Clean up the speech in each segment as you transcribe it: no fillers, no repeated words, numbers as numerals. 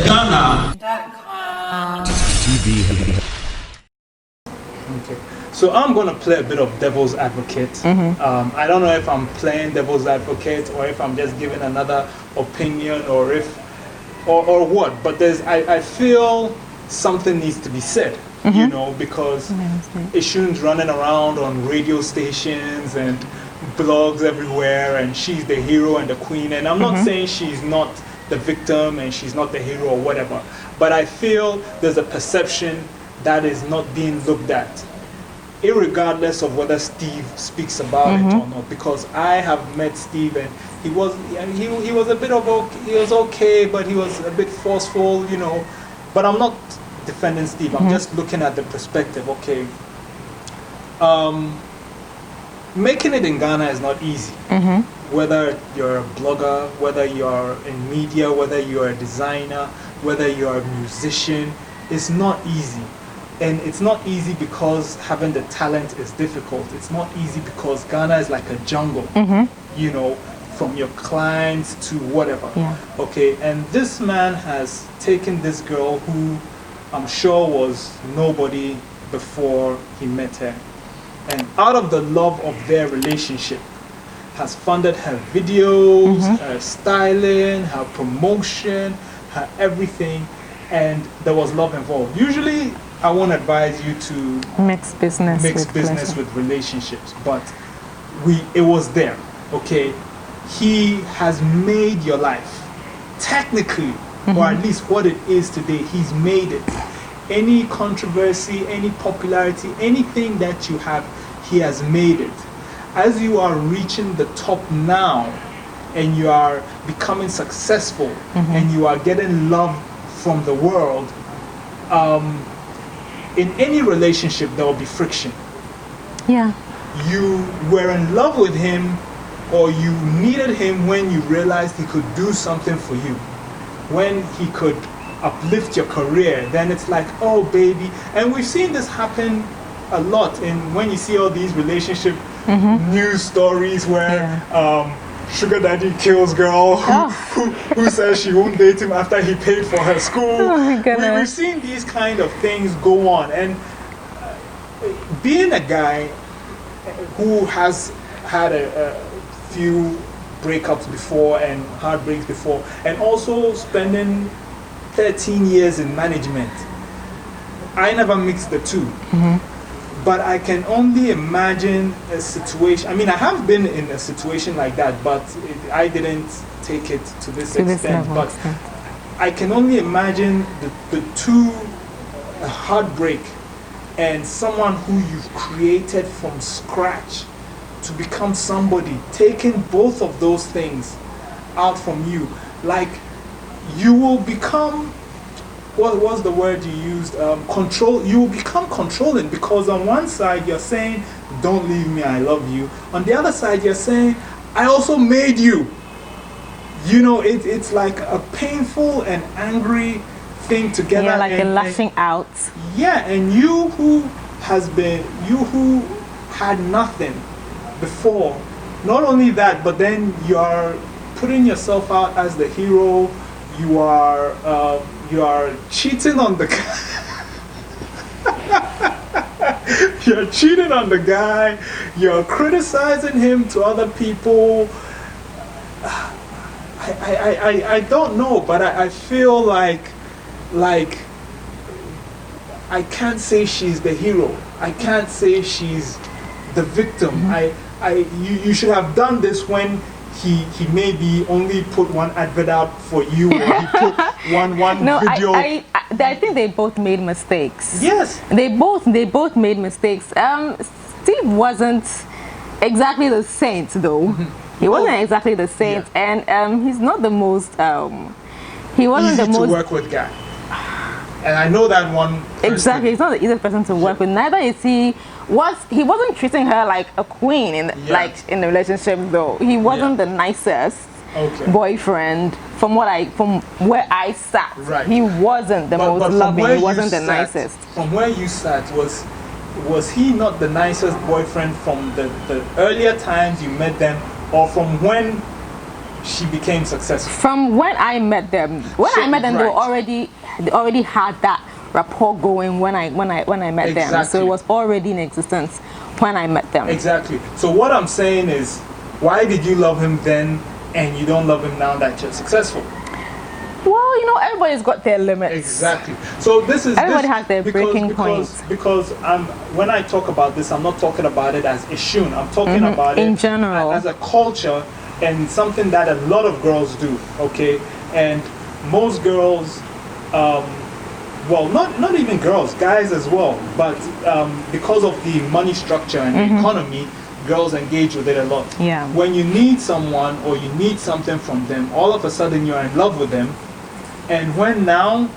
FashionGHANA.com. Okay. So I'm going to play a bit of devil's advocate. I don't know if I'm playing devil's advocate or if I'm just giving another opinion or what. But I feel something needs to be said, you know, because Eshun's running around on radio stations and blogs everywhere, and she's the hero and the queen. And I'm not saying she's not the victim and she's not the hero or whatever, but I feel there's a perception that is not being looked at, irregardless of whether Steve speaks about it or not. Because I have met Steve, and he was a bit of he was okay, but he was a bit forceful, you know. But I'm not defending Steve. I'm just looking at the perspective. Okay, making it in Ghana is not easy. Whether you're a blogger, whether you're in media, whether you're a designer, whether you're a musician, it's not easy. And it's not easy because having the talent is difficult. It's not easy because Ghana is like a jungle, you know, from your clients to whatever. Okay, and this man has taken this girl who I'm sure was nobody before he met her, and out of the love of their relationship, has funded her videos, her styling, her promotion, her everything, and there was love involved. Usually, I won't advise you to mix business with relationships, but it was there. Okay, he has made your life technically, or at least what it is today. He's made it. Any controversy, any popularity, anything that you have, he has made it. As you are reaching the top now, and you are becoming successful, and you are getting love from the world, in any relationship there will be friction. You were in love with him, or you needed him when you realized he could do something for you, when he could uplift your career. Then it's like, oh baby. And we've seen this happen a lot in when you see all these relationship news stories where sugar daddy kills girl who says she won't date him after he paid for her school. We've seen these kind of things go on. And being a guy who has had a few breakups before and heartbreaks before, and also spending 13 years in management, I never mixed the two. But I can only imagine a situation. I mean, I have been in a situation like that, but I didn't take it to this extent. But I can only imagine the two, heartbreak and someone who you've created from scratch to become somebody, taking both of those things out from you. Like, you will become, what was the word you used? Control. You will become controlling, because on one side you're saying, don't leave me, I love you. On the other side you're saying, I also made you. You know, it's like a painful and angry thing together. Yeah, like a lashing out. Yeah, and you who had nothing before, not only that, but then you are putting yourself out as the hero. You are cheating on the guy. You're cheating on the guy. You're criticizing him to other people. I don't know, but I feel like I can't say she's the hero. I can't say she's the victim. You should have done this when he maybe only put one advert out for you, or he put one video. I think they both made mistakes. Yes, they both made mistakes. Steve wasn't exactly the saint, though. He wasn't exactly the saint, and he's not the most. He wasn't easy the most to work with guy. And I know that one person. Exactly, he's not the easiest person to work with. Neither is he. He wasn't treating her like a queen in the relationship, though. He wasn't the nicest boyfriend from where I sat. Right. He wasn't the most loving. He wasn't the nicest. From where you sat, was he not the nicest boyfriend from the earlier times you met them, or from when she became successful? From when I met them. When I met them, they already had that rapport going when I met them. So it was already in existence when I met them. Exactly. So what I'm saying is, why did you love him then and you don't love him now that you're successful? Well, you know, everybody's got their limits. Exactly. So everybody has their breaking points. Because when I talk about this, I'm not talking about it as Eshun. I'm talking about it in general as a culture and something that a lot of girls do. Okay, and most girls, well, not even girls, guys as well. But because of the money structure and the economy, girls engage with it a lot. Yeah. When you need someone or you need something from them, all of a sudden you're in love with them. And when now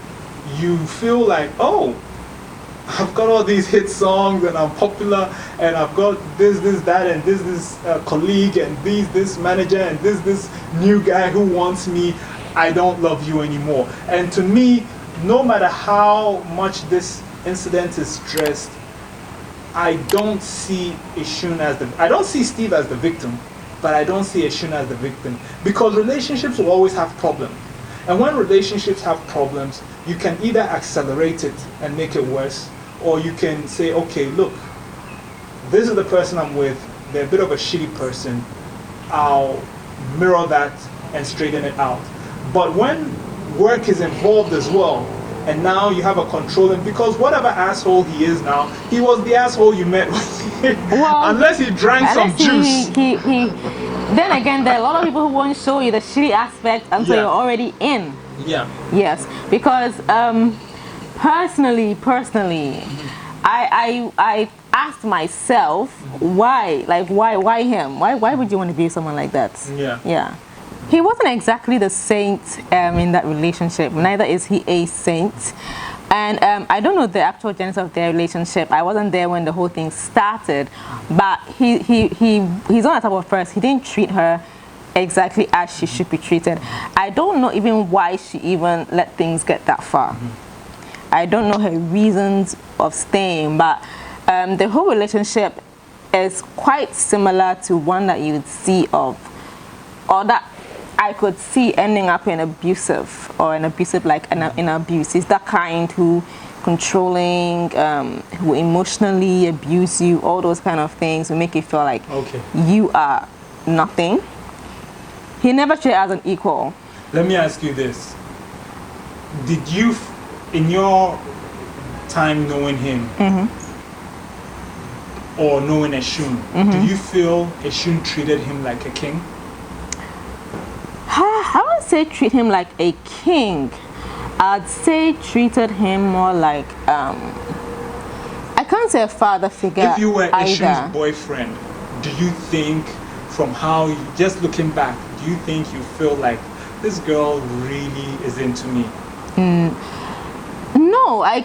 you feel like, oh, I've got all these hit songs and I'm popular and I've got this, that, and this colleague and this manager and this new guy who wants me, I don't love you anymore. And to me, no matter how much this incident is stressed, I don't see Eshun I don't see Steve as the victim, but I don't see Eshun as the victim. Because relationships will always have problems. And when relationships have problems, you can either accelerate it and make it worse, or you can say, okay, look, this is the person I'm with, they're a bit of a shitty person, I'll mirror that and straighten it out. But when work is involved as well, and now you have a controlling, because whatever asshole he is now, he was the asshole you met with. Well, unless he drank some juice. Then again, there are a lot of people who won't show you the shitty aspect until you're already in. Yeah. Yes, because personally, I asked myself why him? Why would you want to be with someone like that? Yeah. Yeah. He wasn't exactly the saint in that relationship. Neither is he a saint. And I don't know the actual genesis of their relationship. I wasn't there when the whole thing started. But he's on the top of first. He didn't treat her exactly as she should be treated. I don't know even why she even let things get that far. I don't know her reasons of staying. But the whole relationship is quite similar to one that you would see or that I could see ending up in abusive like in abuse. He's that kind who controlling, who emotionally abuse you, all those kind of things will make you feel like you are nothing. He never treated as an equal. Let me ask you this. Did you, in your time knowing him, or knowing Eshun, do you feel Eshun treated him like a king? I wouldn't say treat him like a king. I'd say treated him more like I can't say a father figure. If you were either. Eshun's boyfriend, do you think, from how just looking back, do you think you feel like this girl really is into me? No, I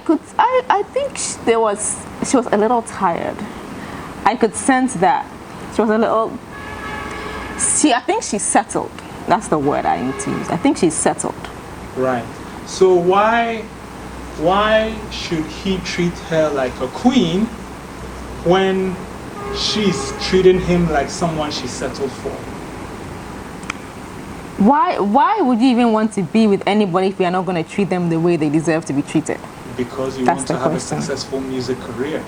think she was a little tired. I could sense that she was a little. I think she's settled. That's the word I need to use. I think she's settled. Right. So why should he treat her like a queen when she's treating him like someone she's settled for? Why would you even want to be with anybody if you're not going to treat them the way they deserve to be treated? Because you want to have a successful music career.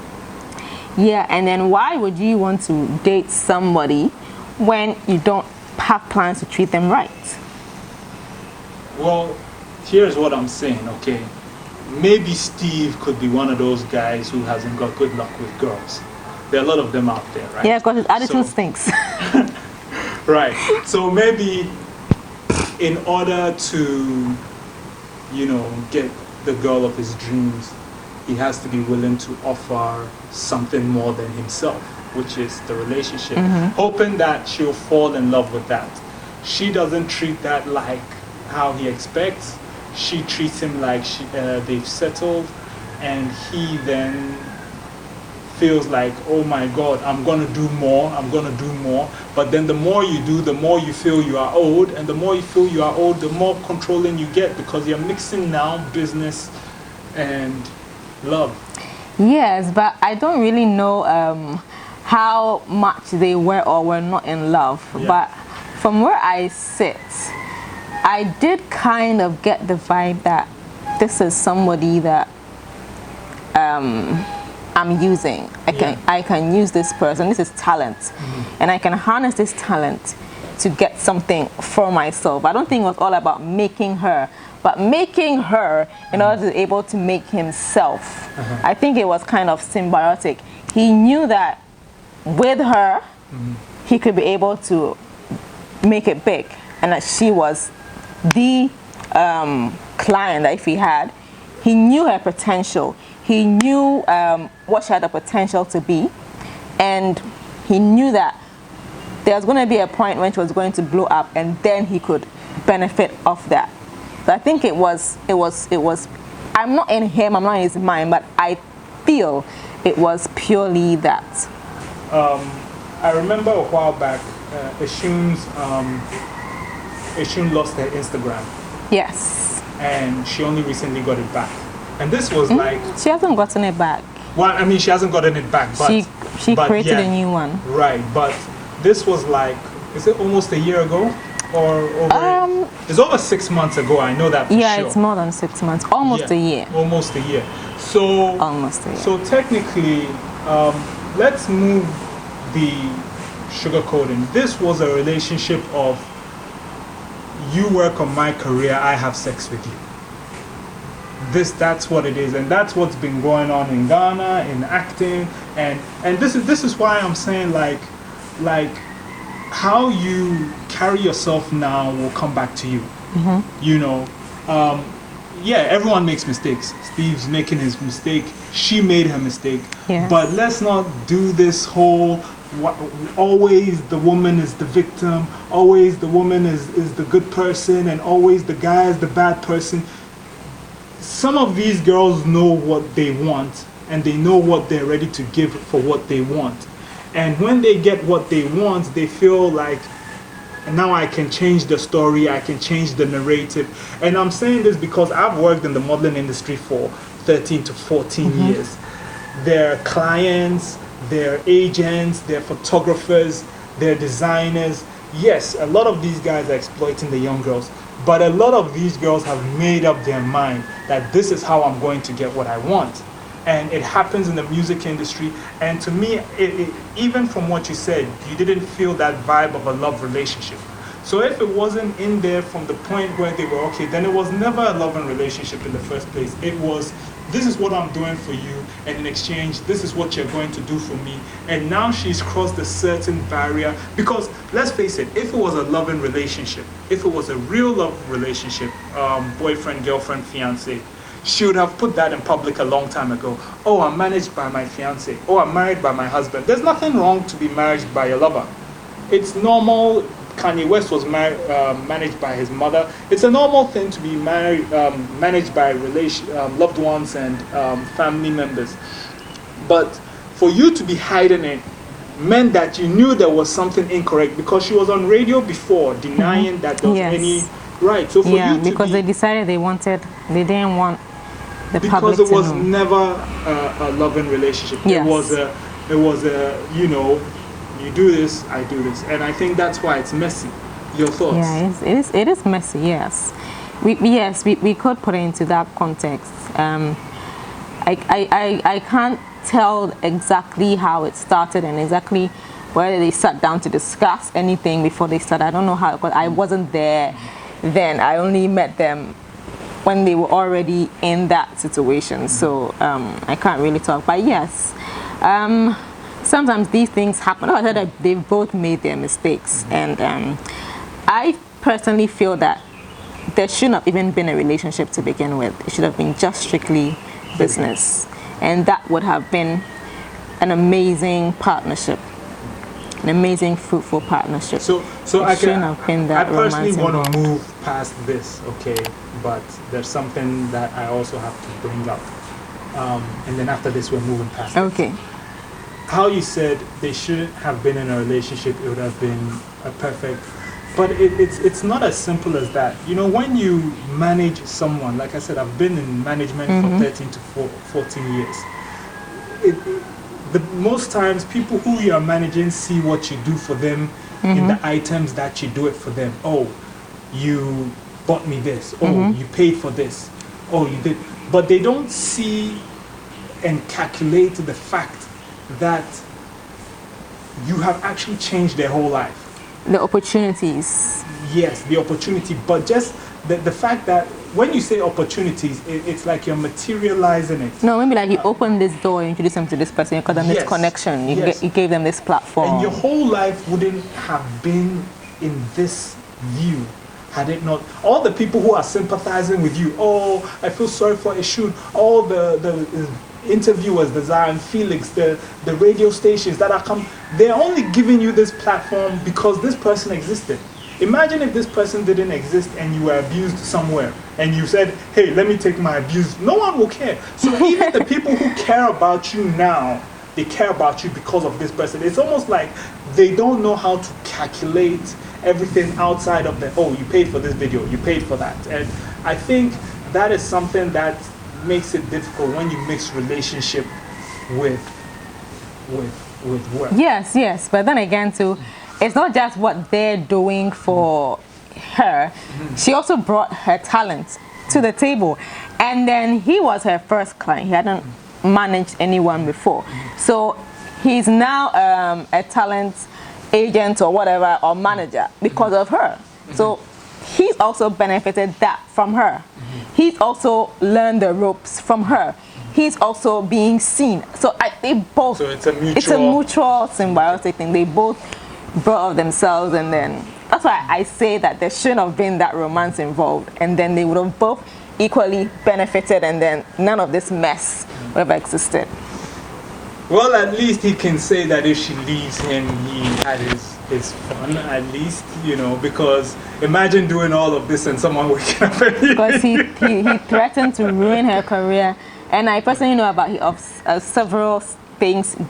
Yeah, and then why would you want to date somebody when you don't have plans to treat them right? Well, here's what I'm saying, okay? Maybe Steve could be one of those guys who hasn't got good luck with girls. There are a lot of them out there, right? Yeah, because his attitude stinks. Right. So maybe in order to, get the girl of his dreams, he has to be willing to offer something more than himself, which is the relationship, hoping that she'll fall in love with that. She doesn't treat that like how he expects. She treats him like they've settled, and he then feels like, oh my God, I'm going to do more. But then the more you do, the more you feel you are owed, and the more you feel you are owed, the more controlling you get, because you're mixing now business and love. Yes, but I don't really know how much they were or were not in love. Yeah. But from where I sit, I did kind of get the vibe that this is somebody that I'm using. I can use this person. This is talent, and I can harness this talent to get something for myself. I don't think it was all about making her, but making her in order to be able to make himself. I think it was kind of symbiotic. He knew that with her, he could be able to make it big, and that she was the client that if he had, he knew her potential. He knew what she had the potential to be, and he knew that there was going to be a point when she was going to blow up, and then he could benefit off that. So I think it was. I'm not in him, I'm not in his mind, but I feel it was purely that. I remember a while back, Eshun lost her Instagram. Yes. And she only recently got it back. And this was like... She hasn't gotten it back. Well, I mean, she hasn't gotten it back, but... She created a new one. Right, but this was like, is it almost a year ago? Or over... it's over 6 months ago, I know that for yeah, sure. it's more than 6 months. Almost a year. Almost a year. So... Almost a year. So technically, let's move the sugarcoating. This was a relationship of you work on my career, I have sex with you. That's what it is, and that's what's been going on in Ghana in acting, and this is why I'm saying like how you carry yourself now will come back to you. You know, yeah, everyone makes mistakes. Steve's making his mistake. She made her mistake. Yes. But let's not do this whole always the woman is the victim, always the woman is the good person, and always the guy is the bad person. Some of these girls know what they want, and they know what they're ready to give for what they want. And when they get what they want, they feel like, now I can change the story, I can change the narrative. And I'm saying this because I've worked in the modeling industry for 13 to 14 years. Their clients, their agents, their photographers, their designers. Yes, a lot of these guys are exploiting the young girls, but a lot of these girls have made up their mind that this is how I'm going to get what I want. And it happens in the music industry. And to me, even from what you said, you didn't feel that vibe of a love relationship. So if it wasn't in there from the point where they were okay, then it was never a loving relationship in the first place. It was, this is what I'm doing for you, and in exchange, this is what you're going to do for me. And now she's crossed a certain barrier. Because let's face it, if it was a loving relationship, if it was a real love relationship, boyfriend, girlfriend, fiance, she would have put that in public a long time ago. Oh, I'm managed by my fiance. Oh, I'm married by my husband. There's nothing wrong to be married by a lover. It's normal. Kanye West was managed by his mother. It's a normal thing to be managed by loved ones and family members. But for you to be hiding it meant that you knew there was something incorrect, because she was on radio before denying that there was any right. So for you to because they decided they didn't want the public because it to was know. never a loving relationship. Yes. It was a you know, you do this, I do this, and I think that's why it's messy. Your thoughts? Yeah, it is messy. Yes, we could put it into that context. I can't tell exactly how it started and exactly whether they sat down to discuss anything before they started. I don't know how, because I wasn't there then. I only met them when they were already in that situation. So I can't really talk. But yes, sometimes these things happen. I heard that they've both made their mistakes. And I personally feel that there shouldn't have even been a relationship to begin with. It should have been just strictly business. And that would have been an amazing partnership. An amazing, fruitful partnership. So I personally want to move past this, okay? But there's something that I also have to bring up. And then after this, we're moving past Okay. this. How you said they shouldn't have been in a relationship, it would have been a perfect... But it's not as simple as that. You know, when you manage someone, like I said, I've been in management for 13 to 14 years. Most times, people who you are managing see what you do for them in the items that you do it for them. Oh, you bought me this. Oh, you paid for this. Oh, you did. But they don't see and calculate the fact that you have actually changed their whole life. The opportunities. Yes, the opportunity. But just the fact that when you say opportunities, it's like you're materializing it. No, maybe like you opened this door, you introduced them to this person, you got them this connection, you gave them this platform. And your whole life wouldn't have been in this view had it not. All the people who are sympathizing with you, oh, I feel sorry for Eshun, all the interviewers, the Zara and Felix, the radio stations that are coming, they're only giving you this platform because this person existed. Imagine if this person didn't exist and you were abused somewhere and you said, hey, let me take my abuse. No one will care. So even the people who care about you now, they care about you because of this person. It's almost like they don't know how to calculate everything outside of the, oh, you paid for this video, you paid for that. And I think that is something that makes it difficult when you mix relationship with work. Yes. But then again, too, it's not just what they're doing for her. She also brought her talent to the table. And then he was her first client. He hadn't managed anyone before. So he's now a talent agent or whatever, or manager because of her. So he's also benefited that from her. He's also learned the ropes from her. He's also being seen. So they both. So it's a mutual symbiotic thing. They both brought of themselves, and then that's why I say that there shouldn't have been that romance involved, and then they would have both equally benefited, and then none of this mess would have existed. Well, at least he can say that if she leaves him, he had his fun, at least, because imagine doing all of this and someone waking up at you. Because he threatened to ruin her career, and I personally know about several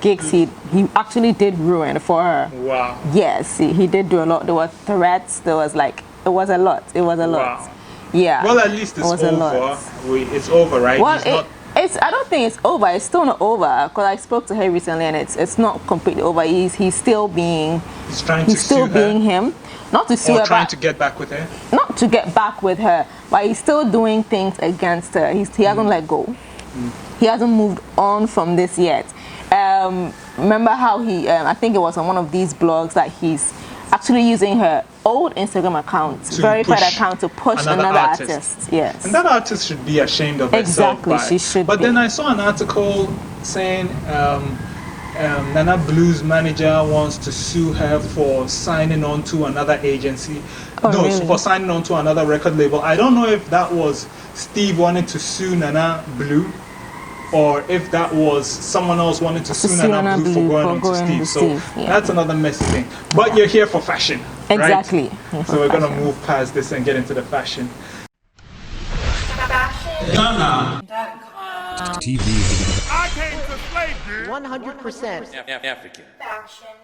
gigs he actually did ruin for her. Wow. Yes, he did do a lot. There were threats. There was it was a lot. Wow. Yeah. Well, at least it's over. It's over, right? Well, I don't think it's over. It's still not over, because I spoke to her recently, and it's not completely over. He's still being. He's trying to still sue being her. Him, not to sue her. Trying to get back with her. Not to get back with her, but he's still doing things against her. He hasn't let go. He hasn't moved on from this yet. Remember how he? I think it was on one of these blogs that he's actually using her old Instagram account, verified account, to push another artist. Yes. And that artist should be ashamed of herself. Exactly, she should But be. then I saw an article saying Nana Blue's manager wants to sue her for signing on to another agency. Really? For signing on to another record label. I don't know if that was Steve wanting to sue Nana Blue, or if that was someone else wanted to sue Nana Blue for going on to Steve. So that's another messy thing. But you're here for fashion. Exactly. Right? So we're going to move past this and get into the fashion. FashionGHANA.com. TV. I came to slave you. 100% African. Fashion.